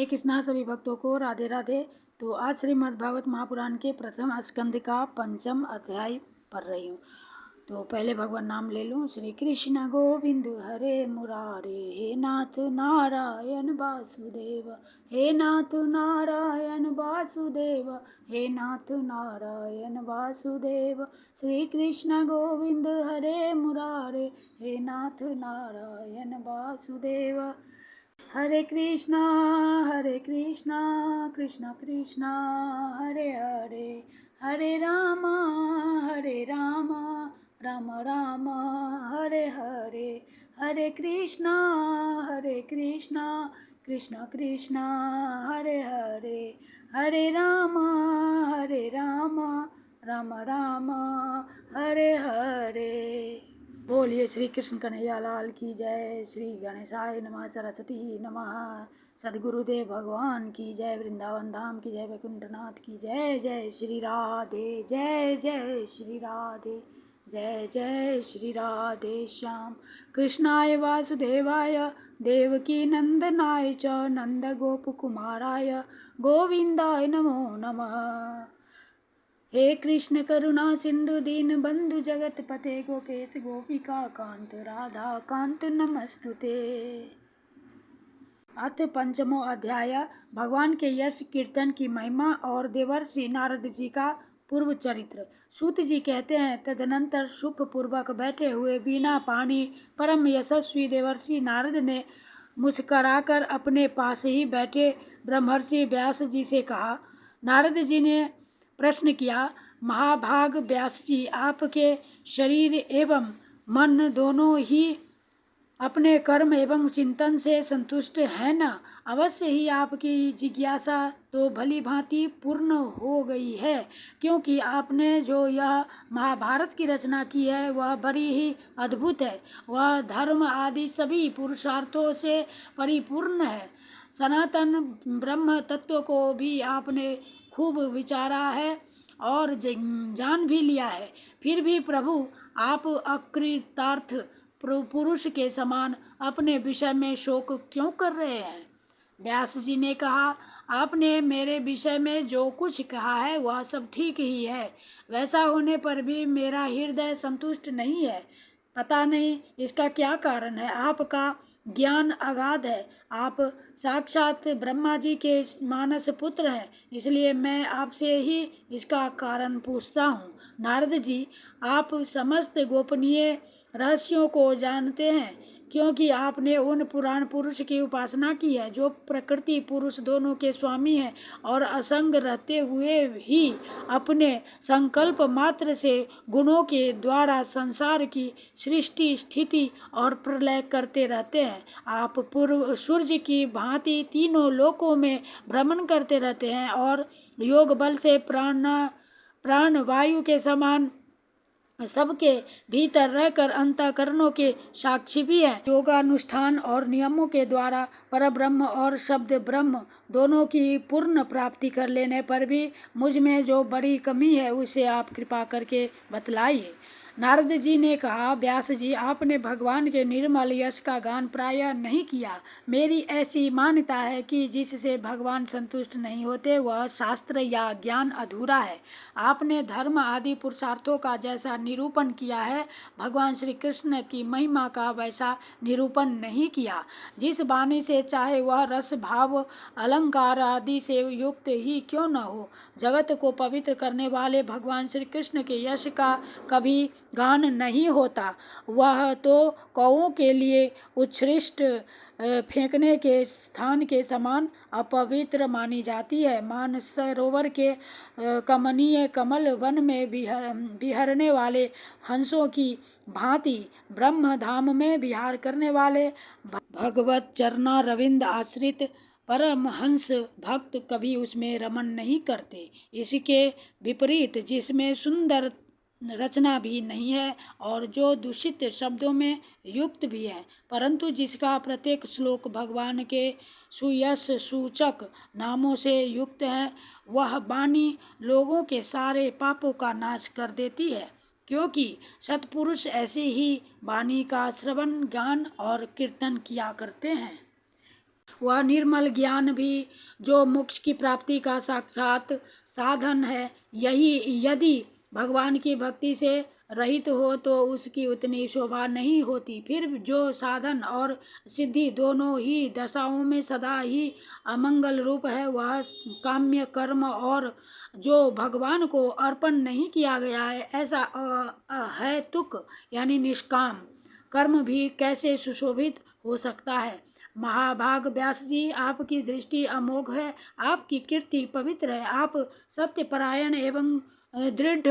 हरे कृष्णा सभी भक्तों को राधे राधे। तो आज श्रीमद् भागवत महापुराण के प्रथम स्कंद का पंचम अध्याय पढ़ रही हूँ। तो पहले भगवान नाम ले लूँ। श्री कृष्ण गोविंद हरे मुरारे, हे नाथ नारायण वासुदेव, हे नाथ नारायण वासुदेव, हे नाथ नारायण वासुदेव। श्री कृष्ण गोविंद हरे मुरारे, हे नाथ नारायण वासुदेव। हरे कृष्णा कृष्णा कृष्णा हरे हरे, हरे राम राम राम हरे हरे। हरे कृष्णा कृष्णा कृष्णा हरे हरे, हरे राम राम राम हरे हरे। बोलिए श्री कृष्ण कन्हैया लाल की जय। श्री गणेशाय नमः, सरस्वती नमः, सद्गुरुदेव भगवान की जय, वृंदावन धाम की जय, वैकुंठनाथ की जय। जय श्री राधे, जय जय श्री राधे, जय जय श्री राधे श्याम। कृष्णाय वासुदेवाय देवकी नंदनाय च नंद गोप कुमाराय गोविंदाय नमो नमः। हे कृष्ण करुणा सिंधु दीन बंधु जगत पते, गोपेश गोपिका कांत राधा कांत नमस्तुते। अथ पंचमो अध्याय, भगवान के यश कीर्तन की महिमा और देवर्षि नारद जी का पूर्व चरित्र। सूत जी कहते हैं, तदनंतर सुख पूर्वक बैठे हुए बिना पानी परम यशस्वी देवर्षि नारद ने मुस्कराकर अपने पास ही बैठे ब्रह्मर्षि व्यास जी से कहा। नारद जी ने प्रश्न किया, महाभाग व्यास जी, आपके शरीर एवं मन दोनों ही अपने कर्म एवं चिंतन से संतुष्ट है न? अवश्य ही आपकी जिज्ञासा तो भली भांति पूर्ण हो गई है, क्योंकि आपने जो यह महाभारत की रचना की है वह बड़ी ही अद्भुत है। वह धर्म आदि सभी पुरुषार्थों से परिपूर्ण है। सनातन ब्रह्म तत्व को भी आपने खूब विचारा है और जान भी लिया है, फिर भी प्रभु आप अकृतार्थ पुरुष के समान अपने विषय में शोक क्यों कर रहे हैं? व्यास जी ने कहा, आपने मेरे विषय में जो कुछ कहा है वह सब ठीक ही है। वैसा होने पर भी मेरा हृदय संतुष्ट नहीं है। पता नहीं इसका क्या कारण है। आपका ज्ञान अगाध है, आप साक्षात ब्रह्मा जी के मानस पुत्र हैं, इसलिए मैं आपसे ही इसका कारण पूछता हूँ। नारद जी, आप समस्त गोपनीय रहस्यों को जानते हैं, क्योंकि आपने उन पुराण पुरुष की उपासना की है जो प्रकृति पुरुष दोनों के स्वामी हैं और असंग रहते हुए ही अपने संकल्प मात्र से गुणों के द्वारा संसार की सृष्टि स्थिति और प्रलय करते रहते हैं। आप पूर्व सूर्य की भांति तीनों लोकों में भ्रमण करते रहते हैं और योग बल से प्राण वायु के समान सबके भीतर रहकर अंतःकरणों के साक्षी भी है। योगानुष्ठान और नियमों के द्वारा परब्रह्म और शब्द ब्रह्म दोनों की पूर्ण प्राप्ति कर लेने पर भी मुझ में जो बड़ी कमी है उसे आप कृपा करके बतलाइए। नारद जी ने कहा, व्यास जी, आपने भगवान के निर्मल यश का गान प्रायः नहीं किया। मेरी ऐसी मान्यता है कि जिससे भगवान संतुष्ट नहीं होते वह शास्त्र या ज्ञान अधूरा है। आपने धर्म आदि पुरुषार्थों का जैसा निरूपण किया है, भगवान श्री कृष्ण की महिमा का वैसा निरूपण नहीं किया। जिस वाणी से चाहे वह रस भाव अलंकार आदि से युक्त ही क्यों न हो, जगत को पवित्र करने वाले भगवान श्री कृष्ण के यश का कभी गान नहीं होता। वह तो कौओं के लिए उच्छृष्ट फेंकने के स्थान के समान अपवित्र मानी जाती है। मानसरोवर के कमनीय कमल वन में विहरने वाले हंसों की भांति ब्रह्म धाम में विहार करने वाले भगवत चरना रविंद आश्रित परमहंस भक्त कभी उसमें रमण नहीं करते। इसके विपरीत जिसमें सुंदर रचना भी नहीं है और जो दूषित शब्दों में युक्त भी है, परंतु जिसका प्रत्येक श्लोक भगवान के सुयश सूचक नामों से युक्त है, वह वाणी लोगों के सारे पापों का नाश कर देती है, क्योंकि सत्पुरुष ऐसी ही वाणी का श्रवण गान और कीर्तन किया करते हैं। वह निर्मल ज्ञान भी जो मोक्ष की प्राप्ति का साक्षात साधन है। यही यदि भगवान की भक्ति से रहित हो तो उसकी उतनी शोभा नहीं होती। फिर जो साधन और सिद्धि दोनों ही दशाओं में सदा ही अमंगल रूप है, वह काम्य कर्म और जो भगवान को अर्पण नहीं किया गया है, ऐसा है तुक यानी निष्काम कर्म भी कैसे सुशोभित हो सकता है। महाभाग व्यास जी, आपकी दृष्टि अमोघ है, आपकी कीर्ति पवित्र है, आप सत्यपरायण एवं दृढ़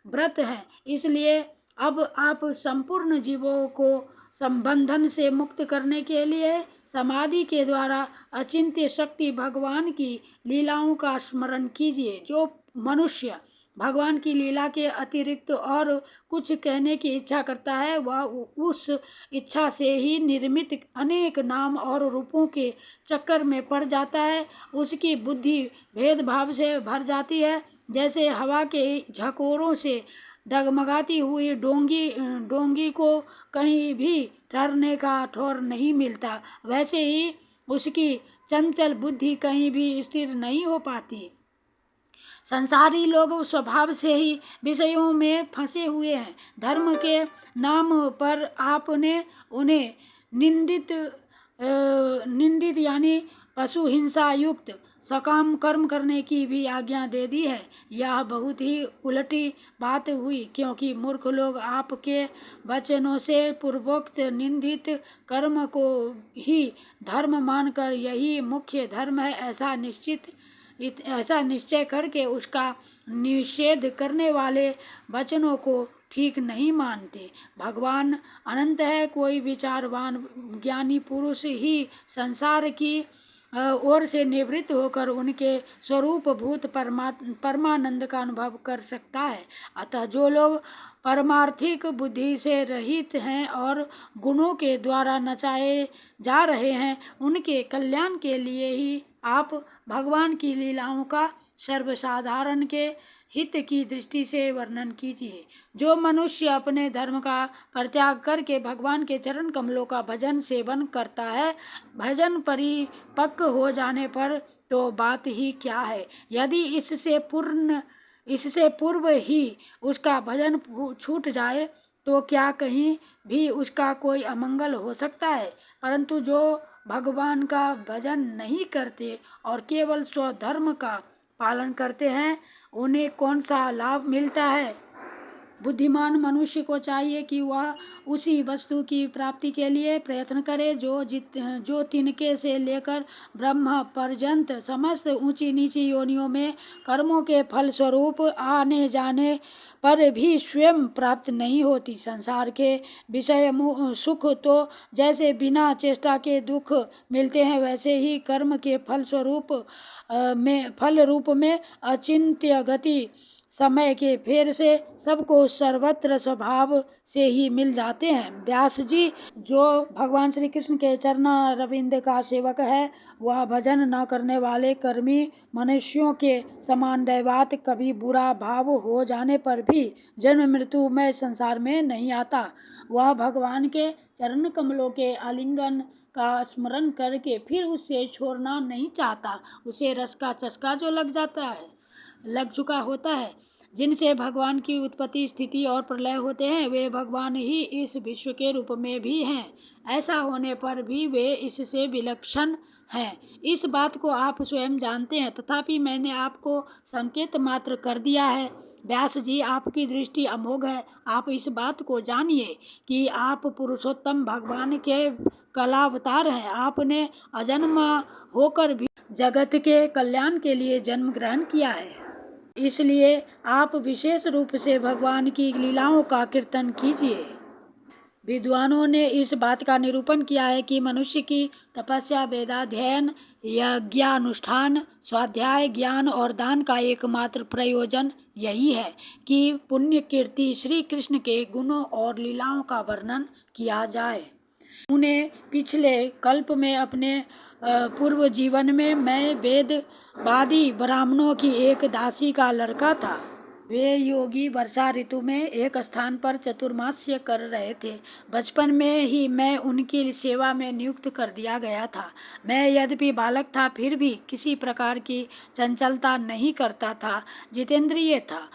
व्रत हैं। इसलिए अब आप संपूर्ण जीवों को संबंधन से मुक्त करने के लिए समाधि के द्वारा अचिंत्य शक्ति भगवान की लीलाओं का स्मरण कीजिए। जो मनुष्य भगवान की लीला के अतिरिक्त और कुछ कहने की इच्छा करता है, वह उस इच्छा से ही निर्मित अनेक नाम और रूपों के चक्कर में पड़ जाता है। उसकी बुद्धि भेदभाव से भर जाती है। जैसे हवा के झकोरों से डगमगाती हुई डोंगी को कहीं भी ठहरने का ठौर नहीं मिलता, वैसे ही उसकी चंचल बुद्धि कहीं भी स्थिर नहीं हो पाती। संसारी लोग स्वभाव से ही विषयों में फंसे हुए हैं। धर्म के नाम पर आपने उन्हें निंदित यानी पशु हिंसा युक्त सकाम कर्म करने की भी आज्ञा दे दी है। यह बहुत ही उल्टी बात हुई, क्योंकि मूर्ख लोग आपके वचनों से पूर्वोक्त निंदित कर्म को ही धर्म मानकर यही मुख्य धर्म है ऐसा निश्चय करके उसका निषेध करने वाले वचनों को ठीक नहीं मानते। भगवान अनंत है, कोई विचारवान ज्ञानी पुरुष ही संसार की ओर से निवृत्त होकर उनके स्वरूप भूत परमानंद का अनुभव कर सकता है। अतः जो लोग परमार्थिक बुद्धि से रहित हैं और गुणों के द्वारा नचाए जा रहे हैं, उनके कल्याण के लिए ही आप भगवान की लीलाओं का सर्वसाधारण के हित की दृष्टि से वर्णन कीजिए। जो मनुष्य अपने धर्म का परित्याग करके भगवान के चरण कमलों का भजन सेवन करता है, भजन परिपक्व हो जाने पर तो बात ही क्या है। यदि इससे पूर्व ही उसका भजन छूट जाए तो क्या कहीं भी उसका कोई अमंगल हो सकता है। परंतु जो भगवान का भजन नहीं करते और केवल स्वधर्म का पालन करते हैं, उन्हें कौन सा लाभ मिलता है। बुद्धिमान मनुष्य को चाहिए कि वह उसी वस्तु की प्राप्ति के लिए प्रयत्न करे जो तिनके से लेकर ब्रह्म पर्यंत समस्त ऊंची नीची योनियों में कर्मों के फल स्वरूप आने जाने पर भी स्वयं प्राप्त नहीं होती। संसार के विषय सुख तो जैसे बिना चेष्टा के दुख मिलते हैं, वैसे ही कर्म के फल रूप में अचिंत्य गति समय के फेर से सबको सर्वत्र स्वभाव से ही मिल जाते हैं। व्यास जी, जो भगवान श्री कृष्ण के चरना रविंद का सेवक है, वह भजन न करने वाले कर्मी मनुष्यों के समान दैवात कभी बुरा भाव हो जाने पर भी जन्म मृत्यु में संसार में नहीं आता। वह भगवान के चरण कमलों के आलिंगन का स्मरण करके फिर उससे छोड़ना नहीं चाहता। उसे रस का चस्का जो लग चुका होता है। जिनसे भगवान की उत्पत्ति स्थिति और प्रलय होते हैं, वे भगवान ही इस विश्व के रूप में भी हैं। ऐसा होने पर भी वे इससे विलक्षण हैं। इस बात को आप स्वयं जानते हैं, तथापि मैंने आपको संकेत मात्र कर दिया है। व्यास जी, आपकी दृष्टि अमोघ है। आप इस बात को जानिए कि आप पुरुषोत्तम भगवान के कलावतार हैं। आपने अजन्मा होकर भी जगत के कल्याण के लिए जन्म ग्रहण किया है। इसलिए आप विशेष रूप से भगवान की लीलाओं का कीर्तन कीजिए। विद्वानों ने इस बात का निरूपण किया है कि मनुष्य की तपस्या, वेदाध्ययन, यज्ञानुष्ठान, स्वाध्याय, ज्ञान और दान का एकमात्र प्रयोजन यही है कि पुण्य कीर्ति श्री कृष्ण के गुणों और लीलाओं का वर्णन किया जाए। उन्हें पिछले कल्प में अपने पूर्व जीवन में मैं वेदवादी ब्राह्मणों की एक दासी का लड़का था। वे योगी वर्षा ऋतु में एक स्थान पर चतुर्मास्य कर रहे थे। बचपन में ही मैं उनकी सेवा में नियुक्त कर दिया गया था। मैं यद्यपि बालक था, फिर भी किसी प्रकार की चंचलता नहीं करता था, जितेंद्रिय था,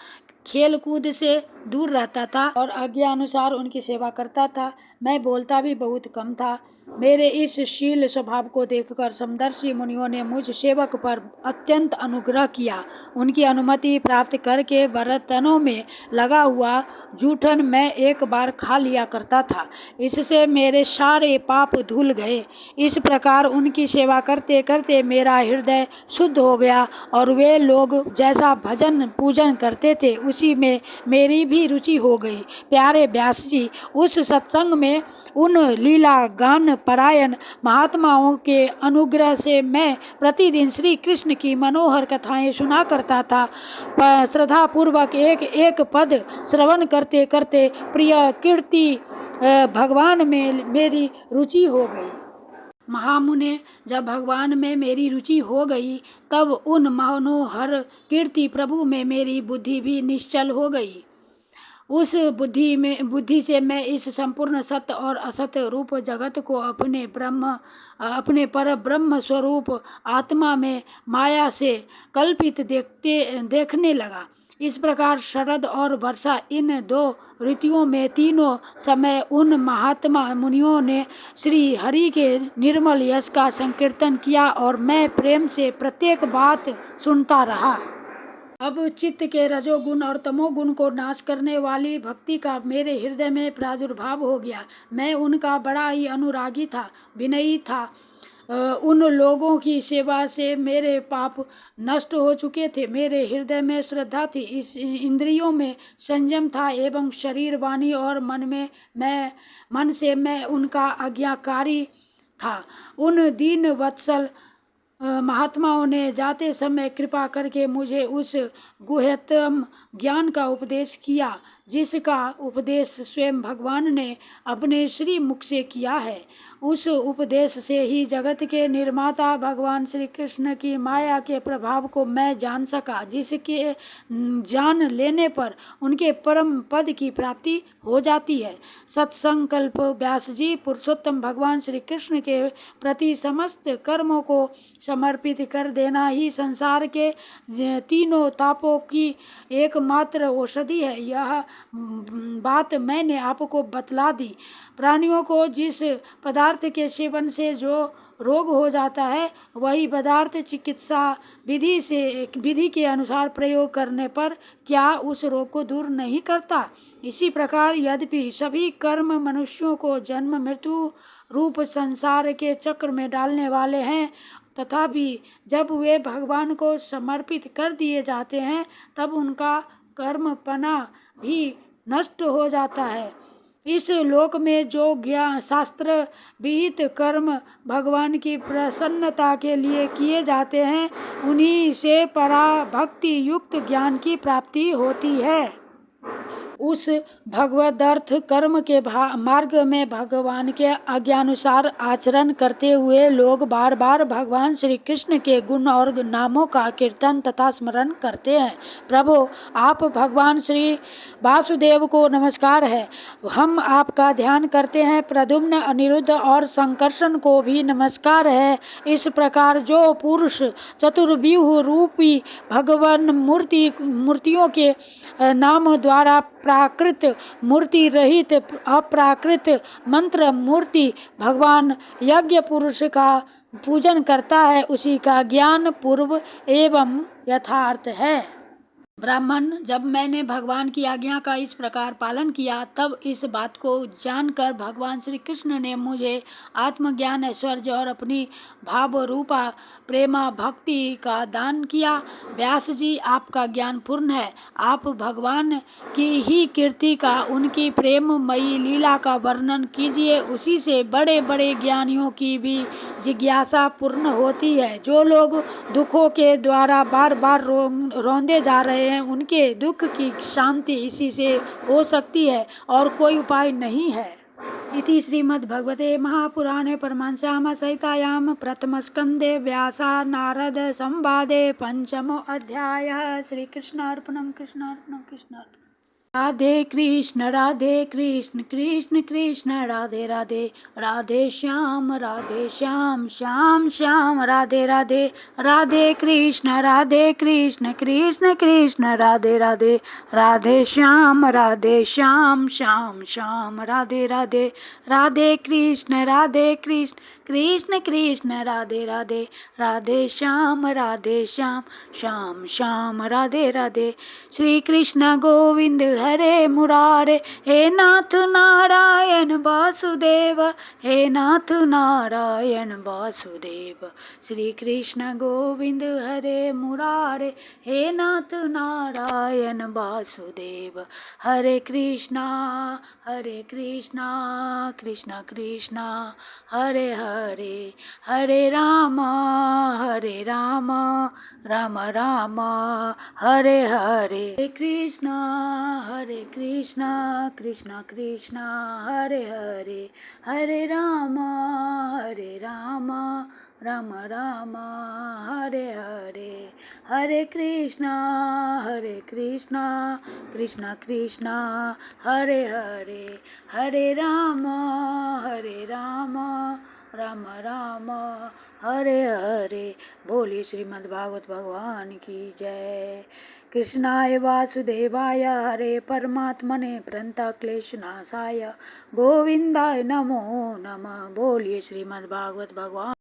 खेल कूद से दूर रहता था और आज्ञानुसार उनकी सेवा करता था। मैं बोलता भी बहुत कम था। मेरे इस शील स्वभाव को देखकर समदर्शी मुनियों ने मुझ सेवक पर अत्यंत अनुग्रह किया। उनकी अनुमति प्राप्त करके बर्तनों में लगा हुआ जूठन मैं एक बार खा लिया करता था। इससे मेरे सारे पाप धुल गए। इस प्रकार उनकी सेवा करते करते मेरा हृदय शुद्ध हो गया और वे लोग जैसा भजन पूजन करते थे उसी में मेरी भी रुचि हो गई। प्यारे व्यास जी, उस सत्संग में उन लीला गान परायण महात्माओं के अनुग्रह से मैं प्रतिदिन श्री कृष्ण की मनोहर कथाएं सुना करता था। श्रद्धा पूर्वक एक एक पद श्रवण करते करते प्रिय कीर्ति भगवान में मेरी रुचि हो गई। महामुने, जब भगवान में मेरी रुचि हो गई तब उन मनोहर कीर्ति प्रभु में मेरी बुद्धि भी निश्चल हो गई। उस बुद्धि से मैं इस संपूर्ण सत्य और असत्य रूप जगत को अपने पर ब्रह्म स्वरूप आत्मा में माया से कल्पित देखने लगा। इस प्रकार शरद और वर्षा, इन दो ऋतुओं में तीनों समय उन महात्मा मुनियों ने श्री हरि के निर्मल यश का संकीर्तन किया और मैं प्रेम से प्रत्येक बात सुनता रहा। अब चित्त के रजोगुण और तमोगुण को नाश करने वाली भक्ति का मेरे हृदय में प्रादुर्भाव हो गया। मैं उनका बड़ा ही अनुरागी था, विनयी था। उन लोगों की सेवा से मेरे पाप नष्ट हो चुके थे। मेरे हृदय में श्रद्धा थी, इस इंद्रियों में संयम था एवं शरीर, वाणी और मन से मैं उनका आज्ञाकारी था। उन दीन वत्सल महात्माओं ने जाते समय कृपा करके मुझे उस गुह्यतम ज्ञान का उपदेश किया जिसका उपदेश स्वयं भगवान ने अपने श्री मुख से किया है। उस उपदेश से ही जगत के निर्माता भगवान श्री कृष्ण की माया के प्रभाव को मैं जान सका, जिसके जान लेने पर उनके परम पद की प्राप्ति हो जाती है। सत्संकल्प व्यास जी, पुरुषोत्तम भगवान श्री कृष्ण के प्रति समस्त कर्मों को समर्पित कर देना ही संसार के तीनों तापों की एकमात्र औषधि है। यह बात मैंने आपको बतला दी। प्राणियों को जिस पदार्थ के सेवन से जो रोग हो जाता है, वही पदार्थ चिकित्सा विधि के अनुसार प्रयोग करने पर क्या उस रोग को दूर नहीं करता। इसी प्रकार यद्यपि सभी कर्म मनुष्यों को जन्म मृत्यु रूप संसार के चक्र में डालने वाले हैं, तथापि जब वे भगवान को समर्पित कर दिए जाते हैं तब उनका कर्मपना भी नष्ट हो जाता है। इस लोक में जो ज्ञान शास्त्र विहित कर्म भगवान की प्रसन्नता के लिए किए जाते हैं, उन्हीं से पराभक्ति युक्त ज्ञान की प्राप्ति होती है। उस भगवदर्थ कर्म के मार्ग में भगवान के आज्ञानुसार आचरण करते हुए लोग बार बार भगवान श्री कृष्ण के गुण और नामों का कीर्तन तथा स्मरण करते हैं। प्रभु, आप भगवान श्री वासुदेव को नमस्कार है। हम आपका ध्यान करते हैं। प्रद्युम्न, अनिरुद्ध और संकर्षण को भी नमस्कार है। इस प्रकार जो पुरुष चतुर्व्यूह रूपी भगवान मूर्तियों के नाम द्वारा प्राकृत मूर्ति रहित अप्राकृत मंत्र मूर्ति भगवान यज्ञ पुरुष का पूजन करता है, उसी का ज्ञान पूर्व एवं यथार्थ है। ब्राह्मण, जब मैंने भगवान की आज्ञा का इस प्रकार पालन किया तब इस बात को जानकर भगवान श्री कृष्ण ने मुझे आत्मज्ञान, ऐश्वर्य और अपनी भाव रूपा प्रेमा भक्ति का दान किया। व्यास जी, आपका ज्ञान पूर्ण है। आप भगवान की ही कीर्ति का, उनकी प्रेममयी लीला का वर्णन कीजिए। उसी से बड़े बड़े ज्ञानियों की भी जिज्ञासा पूर्ण होती है। जो लोग दुखों के द्वारा बार बार रौंदे जा रहे हैं, उनके दुख की शांति इसी से हो सकती है और कोई उपाय नहीं है। इति श्रीमद्भगवते महापुराणे परमहंस्यां संहितायां प्रथमस्कन्धे व्यासार् नारद संवादे पंचमो अध्यायः। श्रीकृष्णार्पणं कृष्णार्पणं कृष्णार्पणम्। राधे कृष्ण कृष्ण कृष्ण राधे राधे, राधे श्याम श्याम श्याम राधे राधे, राधे कृष्ण कृष्ण कृष्ण राधे राधे, राधे श्याम श्याम श्याम राधे राधे, राधे कृष्ण कृष्ण कृष्ण राधे राधे, राधे श्याम श्याम राधे राधे। श्री कृष्ण गोविंद हरे मुरारे, हे नाथ नारायण वासुदेव, हे नाथ नारायण वासुदेव। श्री कृष्ण गोविंद हरे मुरारे, हे नाथ नारायण वासुदेव। हरे कृष्णा कृष्णा कृष्णा हरे हरे, हरे राम राम राम हरे हरे। हरे कृष्णा कृष्णा कृष्णा हरे हरे, हरे राम राम राम हरे हरे। हरे कृष्णा कृष्णा कृष्णा हरे हरे, हरे राम राम राम हरे हरे। बोलिए श्रीमद् भागवत भगवान की जय। कृष्णाय वासुदेवाय हरे परमात्मने प्रणतक्लेशनाशाय गोविंदाय नमो नमः। बोलिए श्रीमद् भागवत भगवान।